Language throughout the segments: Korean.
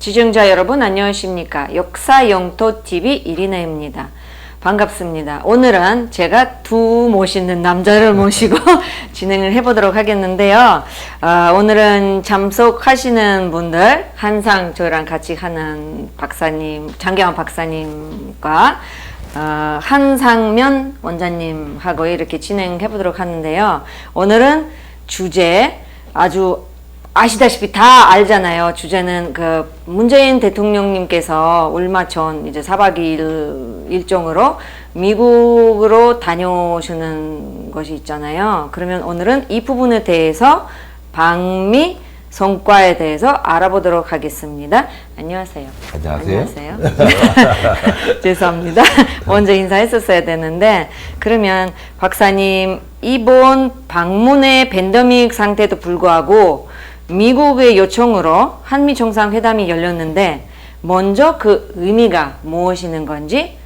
시청자 여러분 안녕하십니까. 역사영토TV 이리나입니다. 반갑습니다. 오늘은 제가 두 멋있는 남자를 모시고 진행을 해보도록 하겠는데요. 오늘은 참석하시는 분들 한상 저랑 같이 하는 박사님, 장경환 박사님과 한상면 원장님하고 이렇게 진행해보도록 하는데요. 오늘은 주제 아주 아시다시피 다 알잖아요. 주제는 그 문재인 대통령님께서 얼마 전 이제 4박 2일 일정으로 미국으로 다녀오시는 것이 있잖아요. 그러면 오늘은 이 부분에 대해서 방미 성과에 대해서 알아보도록 하겠습니다. 안녕하세요. 안녕하세요. 죄송합니다. 먼저 인사했었어야 되는데, 그러면 박사님 이번 방문의 팬데믹 상태도 불구하고 미국의 요청으로 한미 정상회담이 열렸는데 먼저 그 의미가 무엇이는 건지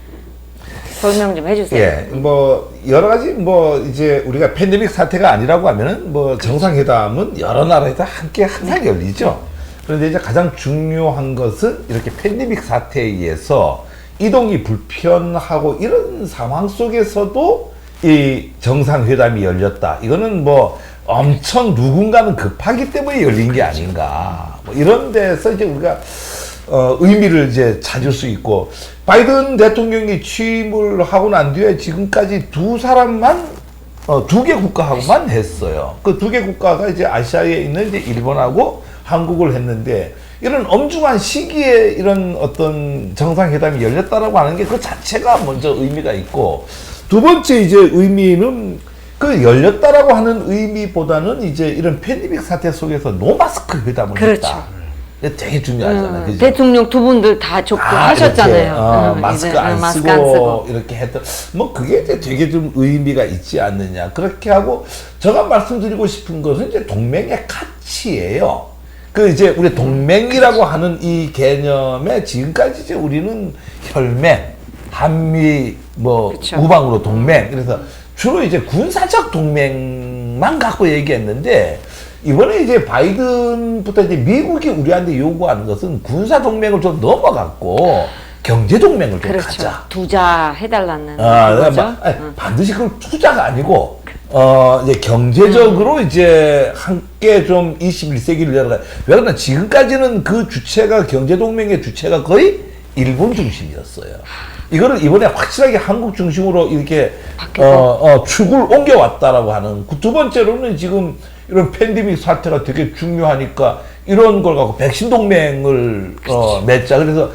설명 좀 해주세요. 예, 뭐 여러 가지 뭐 이제 우리가 팬데믹 사태가 아니라고 하면은 뭐 정상회담은 여러 나라에서 함께 항상 열리죠. 그런데 이제 가장 중요한 것은 이렇게 팬데믹 사태에 의해서 이동이 불편하고 이런 상황 속에서도 이 정상회담이 열렸다. 이거는 뭐 엄청 누군가는 급하기 때문에 열린 게 아닌가. 뭐 이런 데서 이제 우리가 의미를 이제 찾을 수 있고, 바이든 대통령이 취임을 하고 난 뒤에 지금까지 두 사람만 두 개 국가하고만 했어요. 그 두 개 국가가 이제 아시아에 있는 이제 일본하고 한국을 했는데, 이런 엄중한 시기에 이런 어떤 정상회담이 열렸다라고 하는 게 그 자체가 먼저 의미가 있고, 두 번째 이제 의미는 그 열렸다라고 하는 의미보다는 이제 이런 팬데믹 사태 속에서 노마스크 회담을 그렇죠. 했다. 이게 되게 중요하잖아요. 그죠? 대통령 두 분들 다 접근하셨잖아요. 마스크 안 쓰고 이렇게 했던, 뭐 그게 이제 되게 좀 의미가 있지 않느냐. 그렇게 하고 제가 말씀드리고 싶은 것은 이제 동맹의 가치예요. 그 이제 우리 동맹이라고 하는 이 개념에 지금까지 이제 우리는 혈맹, 한미 뭐 그쵸. 우방으로 동맹, 그래서 주로 이제 군사적 동맹만 갖고 얘기했는데, 이번에 이제 바이든부터 이제 미국이 우리한테 요구하는 것은 군사 동맹을 좀 넘어갔고 경제 동맹을 좀 그렇죠. 가자. 투자 해달라는 거죠. 반드시 그건 투자가 아니고 이제 경제적으로 이제 함께 좀 21세기를 열어가. 왜 그러나 지금까지는 그 주체가, 경제 동맹의 주체가 거의 일본 중심이었어요. 이거를 이번에 확실하게 한국 중심으로 이렇게 축을 옮겨왔다라고 하는. 두 번째로는 지금 이런 팬데믹 사태가 되게 중요하니까 이런 걸 갖고 백신 동맹을 맺자. 그래서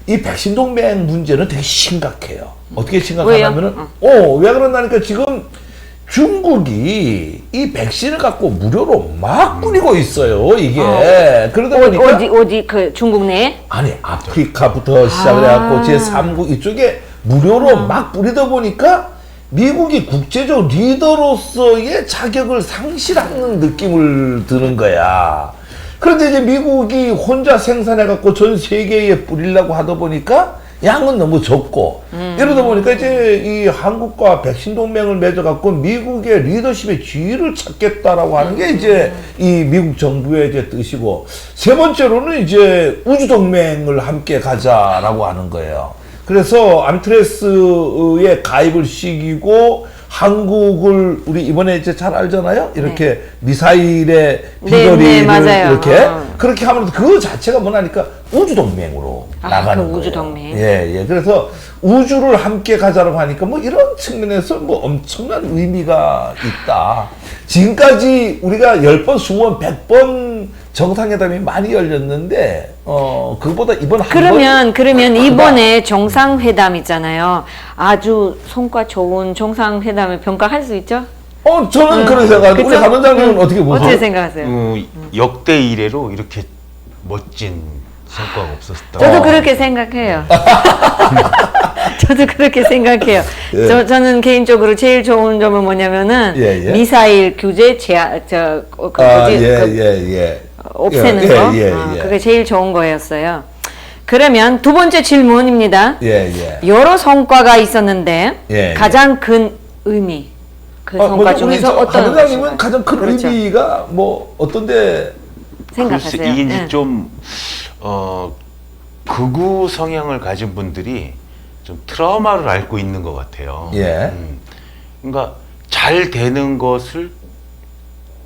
이 백신 동맹 문제는 되게 심각해요. 어떻게 심각하냐면은 왜 그런다니까, 지금 중국이 이 백신을 갖고 무료로 막 뿌리고 있어요, 이게. 그러다 보니까 어디 그 중국 내에? 아니, 아프리카부터 시작을 해갖고 제3국 이쪽에 무료로 막 뿌리다 보니까 미국이 국제적 리더로서의 자격을 상실하는 느낌을 드는 거야. 그런데 이제 미국이 혼자 생산해갖고 전 세계에 뿌리려고 하다 보니까 양은 너무 적고, 이러다 보니까 이제 이 한국과 백신 동맹을 맺어갖고 미국의 리더십의 지위를 찾겠다라고 하는 게 이제 이 미국 정부의 이제 뜻이고, 세 번째로는 이제 우주 동맹을 함께 가자라고 하는 거예요. 그래서 암트레스에 가입을 시키고 한국을, 우리 이번에 이제 잘 알잖아요. 이렇게 미사일의 비거리를 이렇게 그렇게 하면서 그 자체가 뭐냐니까 우주 동맹으로 나가는 거예요. 우주 동맹. 예. 그래서 우주를 함께 가자라고 하니까 뭐 이런 측면에서 뭐 엄청난 의미가 있다. 지금까지 우리가 10번, 20번, 100번 정상회담이 많이 열렸는데, 그거보다 이번 한 그러면 이번에 정상회담 있잖아요. 아주 성과 좋은 정상회담을 평가할 수 있죠? 저는 그런 생각합니다. 우리 한 원장님은 어떻게 보세요? 어떻게 생각하세요? 역대 이래로 이렇게 멋진 성과가 없었다. 저도 그렇게 생각해요. 저도 그렇게 생각해요. 예. 저는 개인적으로 제일 좋은 점은 뭐냐면은 미사일 규제 없애는 거. 그게 제일 좋은 거였어요. 그러면 두 번째 질문입니다. 여러 성과가 있었는데 가장 큰 의미, 그 성과 중에서 어떤 원장님은 가장 큰 의미가 뭐 어떤데 생각하세요? 이게 이제 좀 극우 성향을 가진 분들이 좀 트라우마를 앓고 있는 것 같아요. 예. 그러니까 잘 되는 것을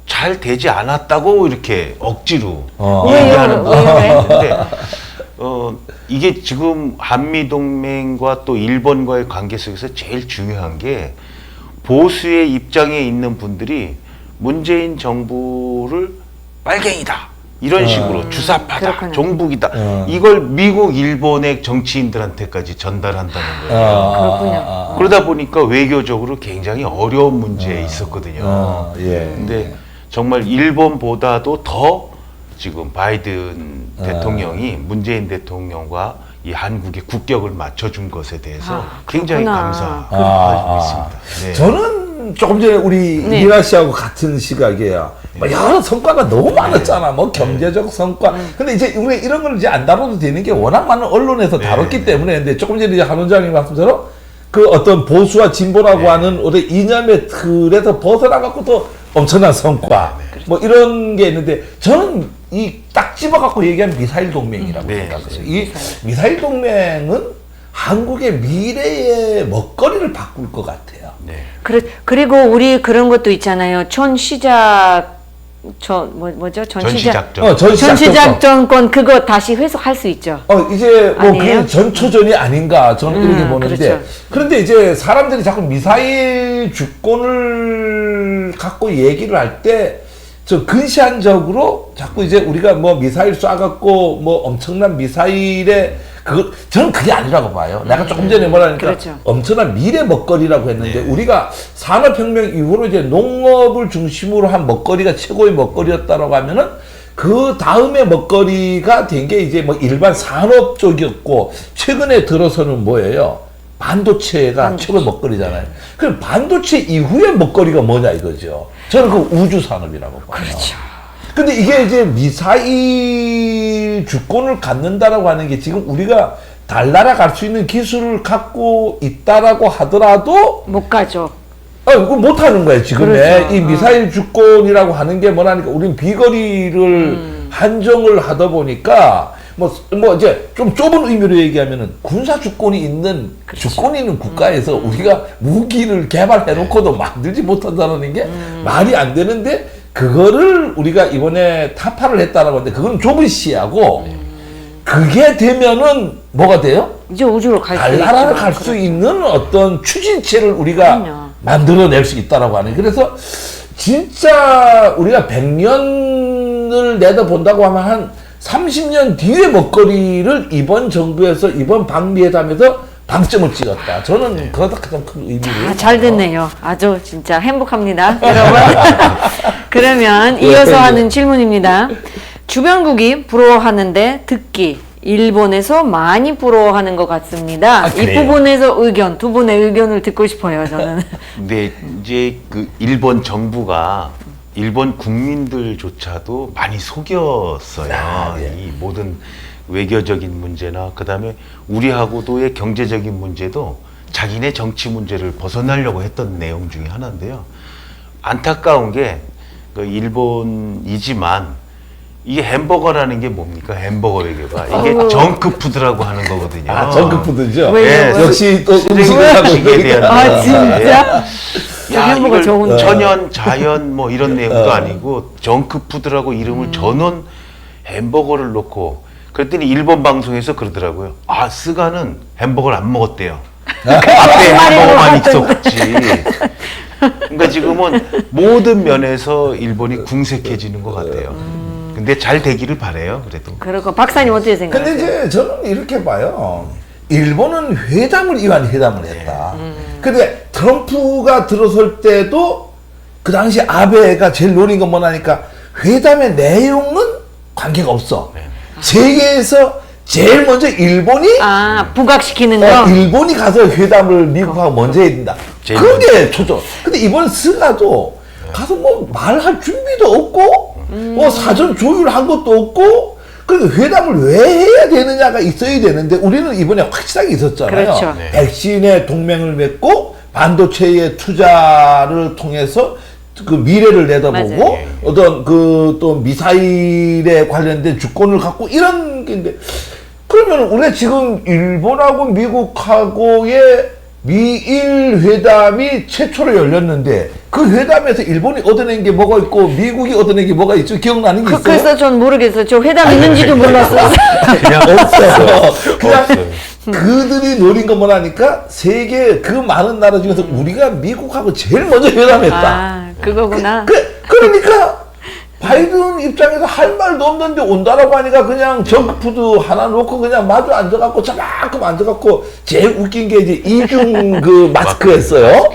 잘 되지 않았다고 이렇게 억지로 얘기하는 분인데 이게 지금 한미동맹과 또 일본과의 관계 속에서 제일 중요한 게 보수의 입장에 있는 분들이 문재인 정부를 빨갱이다 이런 식으로 주사파다 그렇군요. 종북이다 이걸 미국 일본의 정치인들한테까지 전달한다는 거예요. 그렇군요. 그러다 보니까 외교적으로 굉장히 어려운 문제에 있었거든요. 예. 근데 정말 일본보다도 더 지금 바이든 대통령이 문재인 대통령과 이 한국의 국격을 맞춰준 것에 대해서 굉장히 그렇구나. 감사하고 있습니다. 네. 저는 조금 전에 우리 네. 미라 씨하고 같은 시각이에요. 뭐 여러 성과가 너무 많았잖아. 뭐 경제적 성과. 근데 이제 우리 이런 걸 이제 안 다뤄도 되는 게 워낙 많은 언론에서 다뤘기 때문에. 근데 조금 전에 이제 한 원장님 말씀처럼 그 어떤 보수와 진보라고 하는 우리 이념의 틀에서 벗어나갖고 또 엄청난 성과. 뭐 이런 게 있는데 저는 이 딱 집어갖고 얘기한 미사일 동맹이라고 생각해요. 이 미사일 동맹은 한국의 미래의 먹거리를 바꿀 것 같아요. 네. 그리고 우리 그런 것도 있잖아요. 뭐죠? 전시작전. 전시작전권 그거 다시 회수할 수 있죠. 이제 뭐 아니에요? 그 전초전이 아닌가 저는 이렇게 보는데 그렇죠. 그런데 이제 사람들이 자꾸 미사일 주권을 갖고 얘기를 할 때 저 근시안적으로 자꾸 이제 우리가 뭐 미사일 쏴갖고 뭐 엄청난 미사일에 저는 그게 아니라고 봐요. 내가 조금 전에 뭐라니까 그렇죠. 엄청난 미래 먹거리라고 했는데 우리가 산업혁명 이후로 이제 농업을 중심으로 한 먹거리가 최고의 먹거리였다라고 하면은 그 다음에 먹거리가 된 게 이제 뭐 일반 산업 쪽이었고 최근에 들어서는 뭐예요? 반도체가 최고의 먹거리잖아요. 그럼 반도체 이후의 먹거리가 뭐냐 이거죠. 저는 그 우주 산업이라고 봐요. 그렇죠. 근데 이게 이제 미사일 주권을 갖는다라고 하는 게 지금 우리가 달나라 갈 수 있는 기술을 갖고 있다라고 하더라도 못 가죠. 그거 못 하는 거예요, 지금에. 그렇죠. 이 미사일 주권이라고 하는 게 뭐라니까 우린 비거리를 한정을 하다 보니까 뭐 이제 좀 좁은 의미로 얘기하면은 군사 주권이 있는 주권이 있는 국가에서 우리가 무기를 개발해 놓고도 만들지 못한다는 게 말이 안 되는데 그거를 우리가 이번에 타파를 했다라고 하는데 그건 좁은 시야고 그게 되면은 뭐가 돼요? 이제 우주로 갈 수 있죠. 달나라를 갈 수 있는 어떤 추진체를 우리가 그럼요. 만들어낼 수 있다라고 하는. 그래서 진짜 우리가 100년을 내다본다고 하면 한 30년 뒤의 먹거리를 이번 정부에서 이번 방미회담에서 방점을 찍었다. 저는 그거가 가장 큰 의미를. 잘 됐네요. 아주 진짜 행복합니다, 여러분. 그러면 이어서 하는 질문입니다. 주변국이 부러워하는데 듣기 일본에서 많이 부러워하는 것 같습니다. 이 그래요? 부분에서 두 분의 의견을 듣고 싶어요, 저는. 근데 이제 그 일본 정부가 일본 국민들조차도 많이 속였어요. 이 모든 외교적인 문제나 그다음에 우리하고도의 경제적인 문제도 자기네 정치 문제를 벗어나려고 했던 내용 중에 하나인데요. 안타까운 게 그 일본이지만 이게 햄버거라는 게 뭡니까? 햄버거 외교가 이게 정크푸드라고 하는 거거든요. 정크푸드죠. 왜요? 예, 역시 또 음식을 하고 음식에 대한 아, 진짜? 야, 햄버거 이걸 좋은데. 천연, 자연 뭐 이런 내용도 아니고 정크푸드라고 이름을 전원 햄버거를 놓고 그랬더니 일본 방송에서 그러더라고요. 아, 스가는 햄버거를 안 먹었대요. 앞에 햄버거만 있었지. 그러니까 지금은 모든 면에서 일본이 궁색해지는 것 같아요. 근데 잘 되기를 바래요, 그래도. 그리고 박사님 어떻게 근데 생각하세요? 이제 저는 이렇게 봐요. 일본은 회담을 이완 회담을 했다. 근데 트럼프가 들어설 때도 그 당시 아베가 제일 노린 건 뭐냐니까 회담의 내용은 관계가 없어. 세계에서 제일 먼저 일본이 부각시키는 거? 일본이 가서 회담을 미국하고 먼저 해야 된다. 제일 그런 게 초점. 근데 이번 스가도 가서 뭐 말할 준비도 없고 뭐 사전 조율한 것도 없고 그러니까 회담을 왜 해야 되느냐가 있어야 되는데 우리는 이번에 확실하게 있었잖아요. 그렇죠. 네. 백신에 동맹을 맺고 반도체의 투자를 통해서 그 미래를 내다보고 어떤 그 또 미사일에 관련된 주권을 갖고 이런 게인데 그러면 우리가 지금 일본하고 미국하고의 미일 회담이 최초로 열렸는데 그 회담에서 일본이 얻어낸 게 뭐가 있고 미국이 얻어낸 게 뭐가 있죠? 기억나는 게 있어요? 그래서 전 모르겠어요. 저 회담 있는지도 몰랐어요. 그냥 없어요. 그냥 없어요. 그들이 노린 거 뭐라니까 세계 그 많은 나라 중에서 우리가 미국하고 제일 먼저 회담했다. 아, 그거구나. 그러니까 바이든 입장에서 할 말도 없는데 온다라고 하니까 그냥 정크푸드 하나 놓고 그냥 마주 앉아갖고 자만큼 앉아갖고 제일 웃긴 게 이제 이중 그 마스크 했어요.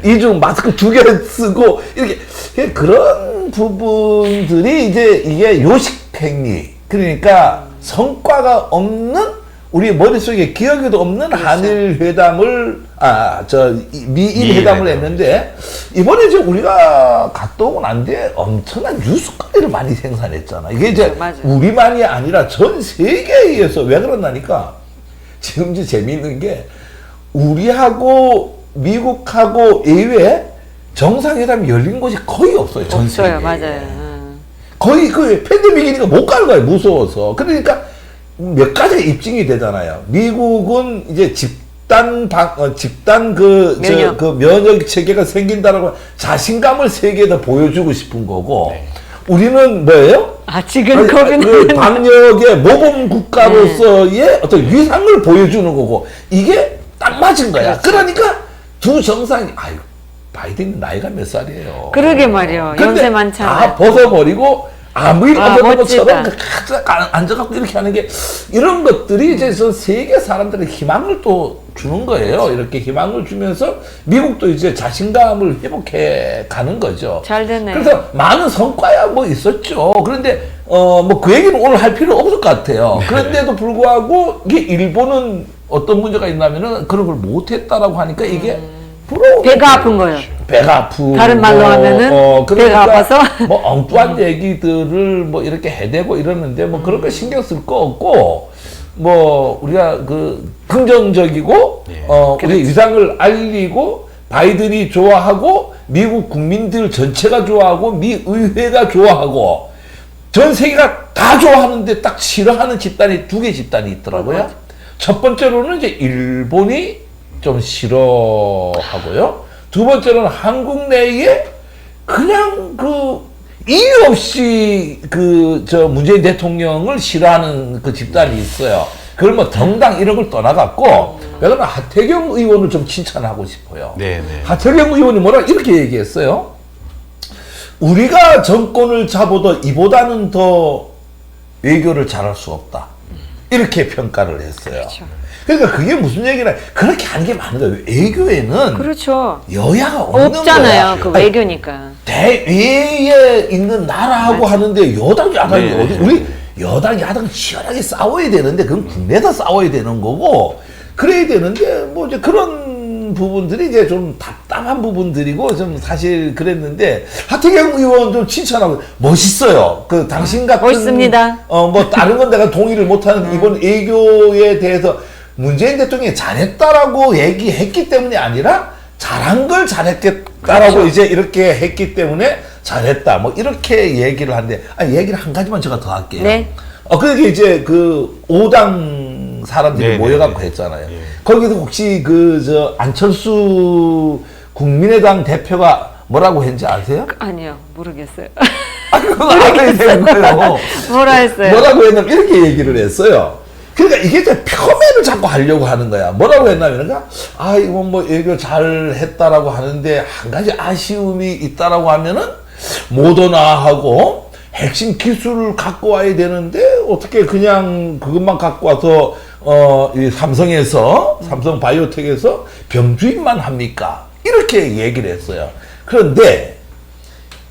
이중 마스크 2개 쓰고 이렇게 그런 부분들이 이제 이게 요식행위 그러니까 성과가 없는 우리 머릿속에 기억에도 없는 그렇죠. 한일 회담을 미일 회담을 했는데 이번에 이제 우리가 갔다 오고 난 뒤에 엄청난 뉴스거리를 많이 생산했잖아. 이게 이제 맞아요. 우리만이 아니라 전 세계에 의해서 왜 그러나니까 지금 이제 재미있는 게 우리하고 미국하고 이외에 정상회담이 열린 곳이 거의 없어요. 전 세계에. 없어요. 맞아요. 거의 그 팬데믹이니까 못 가는 거예요. 무서워서. 그러니까 몇 가지가 입증이 되잖아요. 미국은 이제 집단 면역 체계가 생긴다라고 자신감을 세계에다 보여주고 싶은 거고, 네. 우리는 뭐예요? 지금 그 거기는 방역의 모범 국가로서의 어떤 위상을 보여주는 거고, 이게 딱 맞은 거야. 그렇죠. 그러니까 두 정상이, 아유, 바이든 나이가 몇 살이에요? 그러게 말이요. 연세 많잖아요. 다 벗어버리고, 아무 일 없는 것처럼 멋지다. 앉아갖고 이렇게 하는 게 이런 것들이 이제 전 세계 사람들의 희망을 또 주는 거예요. 이렇게 희망을 주면서 미국도 이제 자신감을 회복해 가는 거죠. 잘 됐네요. 그래서 많은 성과야 뭐 있었죠. 그런데 뭐 그 얘기는 오늘 할 필요 없을 것 같아요. 그런데도 불구하고 이게 일본은 어떤 문제가 있냐면은 그런 걸 못했다라고 하니까 이게 배가 아픈 거예요. 배가 아프고 다른 말로 하면은 배가 아파서 뭐 엉뚱한 얘기들을 뭐 이렇게 해대고 이러는데 뭐 그런 거 신경 쓸 거 없고 뭐 우리가 그 긍정적이고 네. 우리 위상을 알리고 바이든이 좋아하고 미국 국민들 전체가 좋아하고 미 의회가 좋아하고 전 세계가 다 좋아하는데 딱 싫어하는 집단이 2개 집단이 있더라고요. 첫 번째로는 이제 일본이 좀 싫어하고요. 두 번째로는 한국 내에 그냥 그 이유 없이 문재인 대통령을 싫어하는 그 집단이 있어요. 그걸 뭐 정당 이런 걸 떠나갖고 내가 하태경 의원을 좀 칭찬하고 싶어요. 네네. 하태경 의원이 이렇게 얘기했어요. 우리가 정권을 잡아도 이보다는 더 외교를 잘할 수 없다. 이렇게 평가를 했어요. 그렇죠. 그러니까 그게 무슨 얘기냐? 그렇게 하는 게 많은 거예요. 외교에는 그렇죠. 여야가 없는 없잖아요. 거야. 그 외교니까. 대외에 있는 나라하고 맞아. 하는데 여당 야당이 네. 어디 우리 여당 야당 치열하게 싸워야 되는데 그건 국내에서 싸워야 되는 거고 그래야 되는데 뭐 이제 그런 부분들이 이제 좀 답답한 부분들이고 좀 사실 그랬는데 하태경 의원 좀 칭찬하고 멋있어요. 그 당신 같은 멋있습니다. 뭐 다른 건 내가 동의를 못하는 이번 외교에 대해서 문재인 대통령이 잘했다라고 얘기했기 때문이 아니라 잘한 걸 잘했겠다라고 그렇죠. 이제 이렇게 했기 때문에 잘했다. 뭐 이렇게 얘기를 하는데 얘기를 한 가지만 제가 더 할게요. 네. 그게 이제 그 5당 사람들이 네, 모여갖고 네, 네. 했잖아요. 네. 거기서 혹시 안철수 국민의당 대표가 뭐라고 했는지 아세요? 아니요. 모르겠어요. 그거 알아야 되는 거예요. 뭐라 했어요? 뭐라고 했냐면 이렇게 얘기를 했어요. 그러니까 이게 이제 표면을 자꾸 하려고 하는 거야. 뭐라고 했냐면, 이거 뭐 외교 잘 했다라고 하는데, 한 가지 아쉬움이 있다라고 하면은, 모더나하고 핵심 기술을 갖고 와야 되는데, 어떻게 그냥 그것만 갖고 와서, 이 삼성 바이오텍에서 병주입만 합니까? 이렇게 얘기를 했어요. 그런데,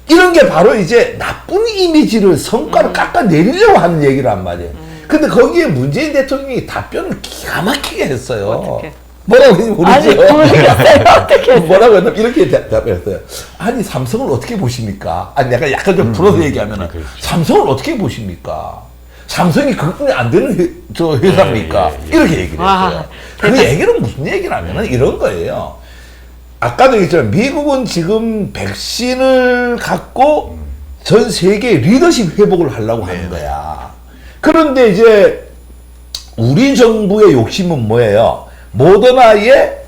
이런 게 바로 이제 나쁜 이미지를 성과를 깎아내리려고 하는 얘기를 한 말이에요. 근데 거기에 문재인 대통령이 답변을 기가 막히게 했어요. 어떻게? 뭐라고 했는지 모르죠? 아직 모르겠어요. 어떻게 했어요? 뭐라고 했냐면 이렇게 답변했어요. 아니 삼성을 어떻게 보십니까? 내가 약간 좀 풀어서 얘기하면은 그렇죠. 삼성을 어떻게 보십니까? 삼성이 그것뿐이 안 되는 회사입니까? 이렇게 얘기를 와, 했어요. 그 얘기는 무슨 얘기냐면은 이런 거예요. 아까도 얘기했지만 미국은 지금 백신을 갖고 전 세계 리더십 회복을 하려고 하는 거야. 그런데 이제 우리 정부의 욕심은 뭐예요? 모더나의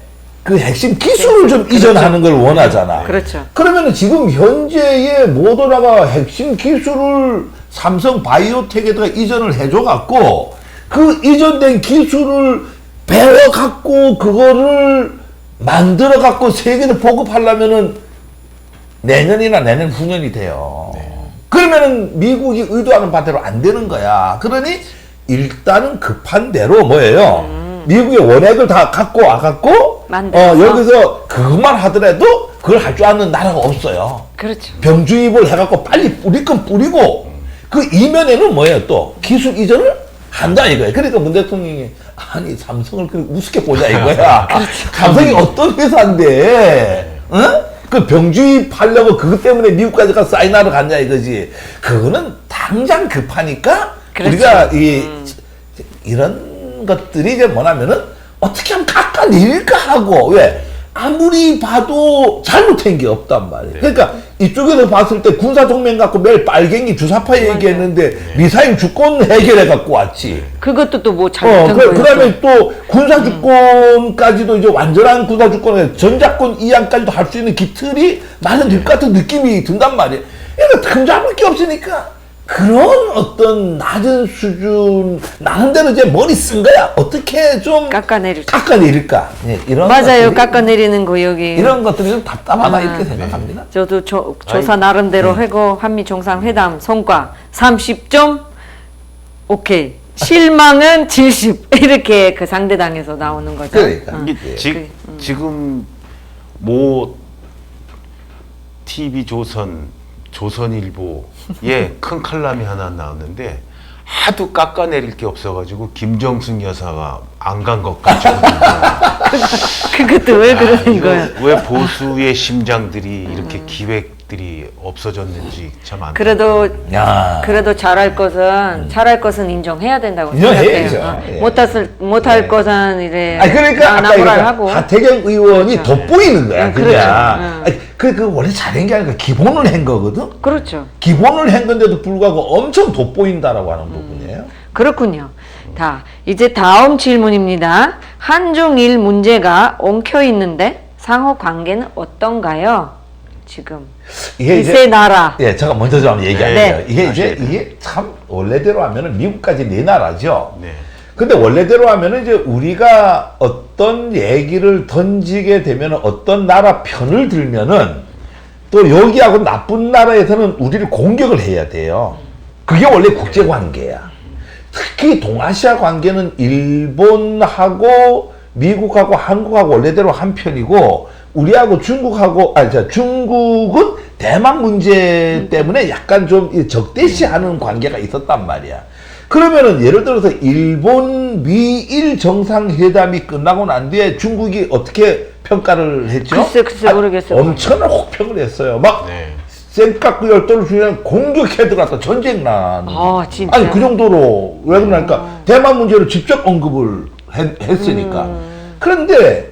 그 핵심 기술을 좀 이전하는 걸 원하잖아. 그렇죠. 그러면 지금 현재의 모더나가 핵심 기술을 삼성 바이오텍에다가 이전을 해줘갖고 그 이전된 기술을 배워갖고 그거를 만들어갖고 세계에 보급하려면은 내년이나 내년 후년이 돼요. 그러면은 미국이 의도하는 바대로 안 되는 거야. 그러니 일단은 급한 대로 뭐예요? 미국의 원액을 다 갖고 와갖고 여기서 그것만 하더라도 그걸 할 줄 아는 나라가 없어요. 그렇죠. 병주입을 해갖고 빨리 뿌릴 건 뿌리고 그 이면에는 뭐예요? 또 기술 이전을 한다 이거예요. 그러니까 문 대통령이 아니 삼성을 그렇게 우습게 보자 이거야. 그렇죠. 삼성이 어떤 회사인데, 응? 그 병주입하려고 그것 때문에 미국까지 가서 사인하러 갔냐 이거지. 그거는 당장 급하니까 그렇죠. 우리가 이런 것들이 이제 뭐냐면은 어떻게 하면 깎아내릴까 하고 왜 아무리 봐도 잘못한 게 없단 말이에요. 그러니까 이쪽에서 봤을 때 군사 동맹 갖고 매일 빨갱이 주사파 얘기했는데 미사일 주권 해결해 갖고 왔지. 그것도 또 뭐 잘못한 거예요. 그다음에 또 군사 주권까지도 이제 완전한 군사 주권에 전작권 이양까지도 할 수 있는 기틀이 마련될 것 같은 느낌이 든단 말이에요. 그러니까 흠잡을 게 없으니까 그런 어떤 낮은 수준 나름대로 이제 머리 쓴 거야. 어떻게 좀 깎아내릴까? 네, 이런 맞아요. 것들이, 깎아내리는 거 여기. 이런 것들이 좀 답답하다 이렇게 생각합니다. 저도 조사 나름대로 하고 한미 정상회담 성과 30점 오케이. 실망은 70 이렇게 그 상대당에서 나오는 거죠. 그러니까. 지금 모 TV 조선일보에 큰 칼럼이 하나 나왔는데 하도 깎아내릴 게 없어가지고 김정숙 여사가 안 간 것 같죠. 그것도 왜 그러는 거야? 왜 보수의 심장들이 이렇게 기획들이 없어졌는지 참 안. 그래도 잘할 것은 인정해야 된다고 생각해요. 못할 것은 이제 그러니까 나무랄 하고. 하태경 의원이 그렇죠. 돋보이는 거야. 그냥. 그렇죠. 그 원래 잘한 게 아니라 기본을 한 거거든. 그렇죠. 기본을 한 건데도 불구하고 엄청 돋보인다라고 하는 부분이에요. 그렇군요. 이제 다음 질문입니다. 한중일 문제가 엉켜 있는데 상호 관계는 어떤가요? 지금 이 세 나라. 예, 제가 먼저 좀 얘기할게요. 이게 참 원래대로 하면은 미국까지 네 나라죠. 네. 근데 원래대로 하면은 이제 우리가 어떤 얘기를 던지게 되면은 어떤 나라 편을 들면은 또 여기하고 나쁜 나라에서는 우리를 공격을 해야 돼요. 그게 원래 국제 관계야. 특히 동아시아 관계는 일본하고 미국하고 한국하고 원래대로 한 편이고 우리하고 중국은 대만 문제 때문에 약간 좀 적대시하는 관계가 있었단 말이야. 그러면은 예를 들어서 일본 미일 정상회담이 끝나고 난 뒤에 중국이 어떻게 평가를 했죠? 글쎄 모르겠어요. 엄청난 혹평을 했어요. 막 쌩깎고 열도를 주면 공격해 들어갔다 전쟁 난. 진짜. 아니 그 정도로 왜 그러니까 대만 문제를 직접 언급을 했으니까. 그런데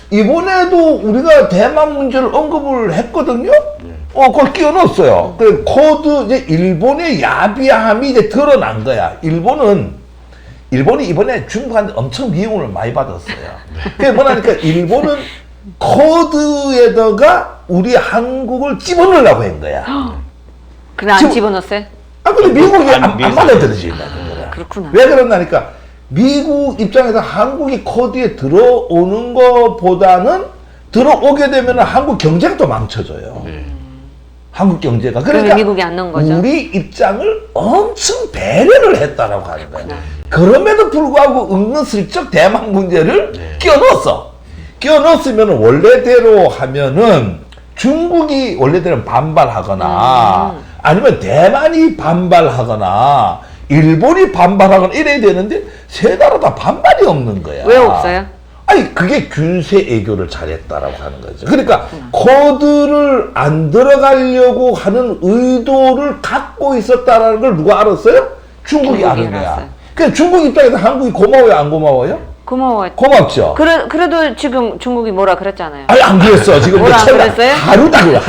이번에도 우리가 대만 문제를 언급을 했거든요. 그걸 끼워 넣었어요. 그 코드 이제 일본의 야비함이 이제 드러난 거야. 일본이 이번에 중국한테 엄청 미움을 많이 받았어요. 그게 뭐냐니까 일본은 코드에다가 우리 한국을 집어넣으려고 한 거야. 근데 안 집어넣었어요? 근데 미국이 안 받아들이지. 그렇구나. 왜 그러냐니까 미국 입장에서 한국이 코드에 들어오는 것보다는 들어오게 되면 한국 경제가 또 망쳐져요. 한국 경제가. 그러니까 미국이 안 넣은 거죠. 우리 입장을 엄청 배려를 했다라고 하는 거예요. 그럼에도 불구하고 은근슬쩍 대만 문제를 끼워 넣었으면 원래대로 하면은 중국이 원래대로 반발하거나 아니면 대만이 반발하거나 일본이 반발하거나 이래야 되는데 세 나라 다 반발이 없는 거야. 왜 없어요? 그게 균세 애교를 잘했다라고 하는 거죠. 그러니까 코드를 안 들어가려고 하는 의도를 갖고 있었다라는 걸 누가 알았어요? 중국이 아는 거야. 그러니까 중국 입장에서 한국이 고마워요, 안 고마워요? 고마워요. 고맙죠. 그래도 지금 중국이 뭐라 그랬잖아요. 아니 안 그랬어. 지금 뭐라 안 그랬어요? 하루다고요.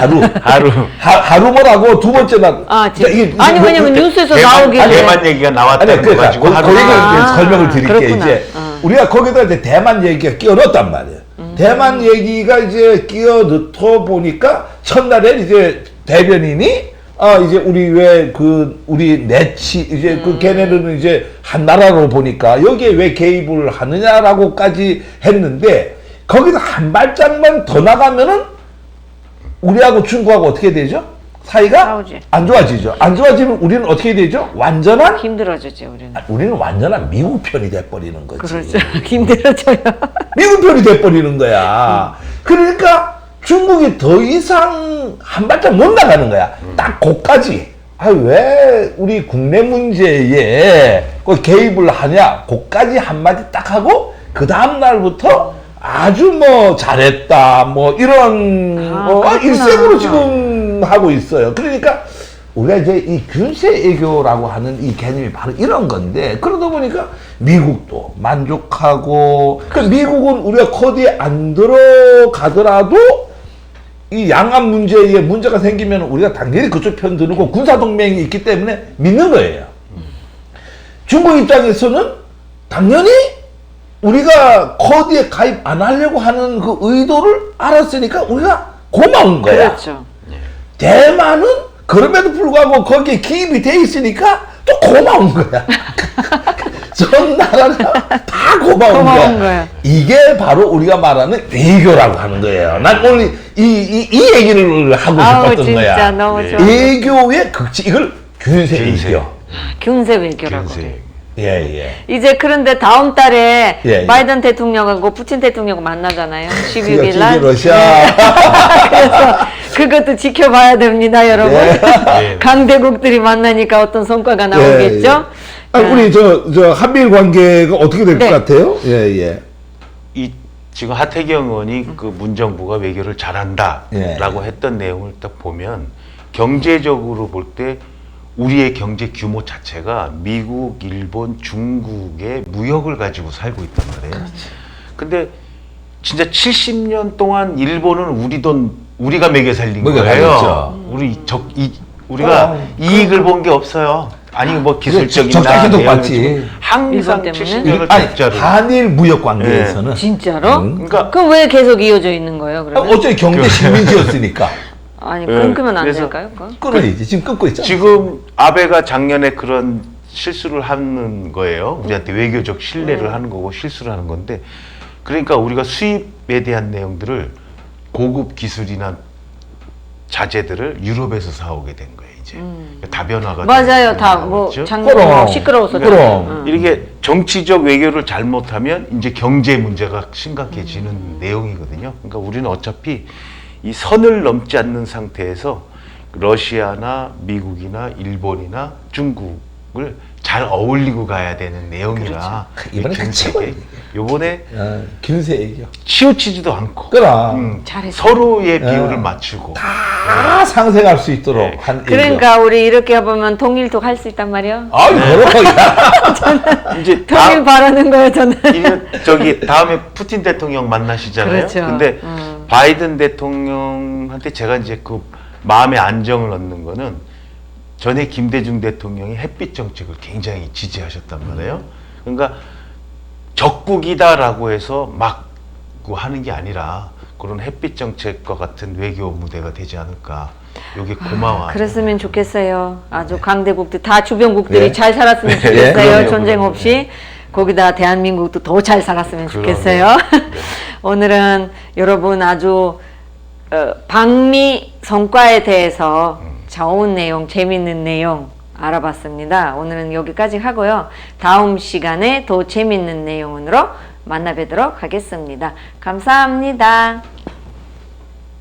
하루 뭐라고 두 번째만. 아니 왜냐면 뉴스에서 나오길래. 대만 얘기가 나왔다는 거 가지고 그 얘기를 설명을 드릴게. 그렇구나. 이제 우리가 거기다 이제 대만 얘기가 끼워 넣었단 말이에요. 대만 얘기가 이제 끼워 넣다 보니까 첫날에 이제 대변인이 이제 우리 내치 이제 그 걔네들은 이제 한 나라로 보니까 여기에 왜 개입을 하느냐라고까지 했는데 거기서 한 발짝만 더 나가면은 우리하고 중국하고 어떻게 되죠? 사이가 싸우지. 안 좋아지죠. 안 좋아지면 우리는 어떻게 되죠? 완전한 힘들어졌죠 우리는. 우리는 완전한 미국 편이 돼버리는 거지. 그렇죠. 힘들어져요. 미국 편이 돼버리는 거야. 그러니까 중국이 더 이상 한 발짝 못 나가는 거야. 딱 거기까지. 왜 우리 국내 문제에 그 개입을 하냐? 거기까지 한마디 딱 하고 그 다음 날부터 아주 뭐 잘했다 뭐 이런 일색으로 지금 하고 있어요. 그러니까 우리가 이제 이 균세 애교라고 하는 이 개념이 바로 이런 건데 그러다 보니까 미국도 만족하고 미국은 우리가 코드에 안 들어가더라도 이 양안 문제에 문제가 생기면 우리가 당연히 그쪽 편 들고 군사동맹이 있기 때문에 믿는 거예요. 중국 입장에서는 당연히 우리가 코드에 가입 안 하려고 하는 그 의도를 알았으니까 우리가 고마운 거야. 그렇죠. 대만은 그럼에도 불구하고 거기에 기입이 돼 있으니까 또 고마운 거야. 전 나라가 다 고마운 거야. 이게 바로 우리가 말하는 외교라고 하는 거예요. 난 오늘 이 얘기를 하고 싶었던 진짜 거야. 너무 좋아. 외교의 극치 이걸 균세 외교. 균세 외교라고. 예. 이제 그런데 다음 달에 예. 바이든 대통령하고 푸틴 대통령 만나잖아요. 16일 날. 러시아. 그래서 그것도 지켜봐야 됩니다, 여러분. 네. 강대국들이 만나니까 어떤 성과가 나오겠죠? 우리 저 한미일 관계가 어떻게 될 것 같아요? 예. 지금 하태경 의원이 그 문정부가 외교를 잘한다라고 했던 내용을 딱 보면 경제적으로 볼 때 우리의 경제 규모 자체가 미국, 일본, 중국의 무역을 가지고 살고 있단 말이에요. 근데 진짜 70년 동안 일본은 우리 돈 우리가 먹여 살린 거예요. 우리가 이익을 본 게 없어요. 아니 뭐 기술적이나 항상 70년을 적자로. 한일 무역 관계에서는 진짜로? 그러니까 그럼 왜 계속 이어져 있는 거예요? 그러면? 어차피 경제 식민지였으니까. 아니 끊으면 안 될까요? 끊어야지. 지금 끊고 있잖아. 지금 아베가 작년에 그런 실수를 하는 거예요. 우리한테 외교적 신뢰를 하는 거고 실수를 하는 건데, 그러니까 우리가 수입에 대한 내용들을 고급 기술이나 자재들을 유럽에서 사오게 된 거예요. 이제 다변화가 맞아요. 다 뭐 작년 시끄러워서 그럼 이렇게 정치적 외교를 잘못하면 이제 경제 문제가 심각해지는 내용이거든요. 그러니까 우리는 어차피 이 선을 넘지 않는 상태에서 러시아나 미국이나 일본이나 중국을 잘 어울리고 가야 되는 내용이라 이번에 요번에 균세 얘기요. 치우치지도 않고 서로의 비율을 맞추고 다 상생할 수 있도록 한 그러니까 우리 이렇게 보면 통일도 할 수 있단 말이야. 저는 이제 통일 바라는 거예요, 저는. 다음에 푸틴 대통령 만나시잖아요. 그렇죠. 근데 바이든 대통령한테 제가 이제 그 마음의 안정을 얻는 거는 전에 김대중 대통령이 햇빛 정책을 굉장히 지지하셨단 말이에요. 그러니까 적국이다라고 해서 막 하는 게 아니라 그런 햇빛 정책과 같은 외교 무대가 되지 않을까. 이게 고마워요. 그랬으면 좋겠어요. 아주 강대국들 다 주변국들이 잘 살았으면 좋겠어요. 전쟁 없이. 거기다 대한민국도 더 잘 살았으면 좋겠어요. 오늘은 여러분 아주 방미 성과에 대해서 좋은 내용, 재밌는 내용 알아봤습니다. 오늘은 여기까지 하고요. 다음 시간에 더 재밌는 내용으로 만나 뵙도록 하겠습니다. 감사합니다.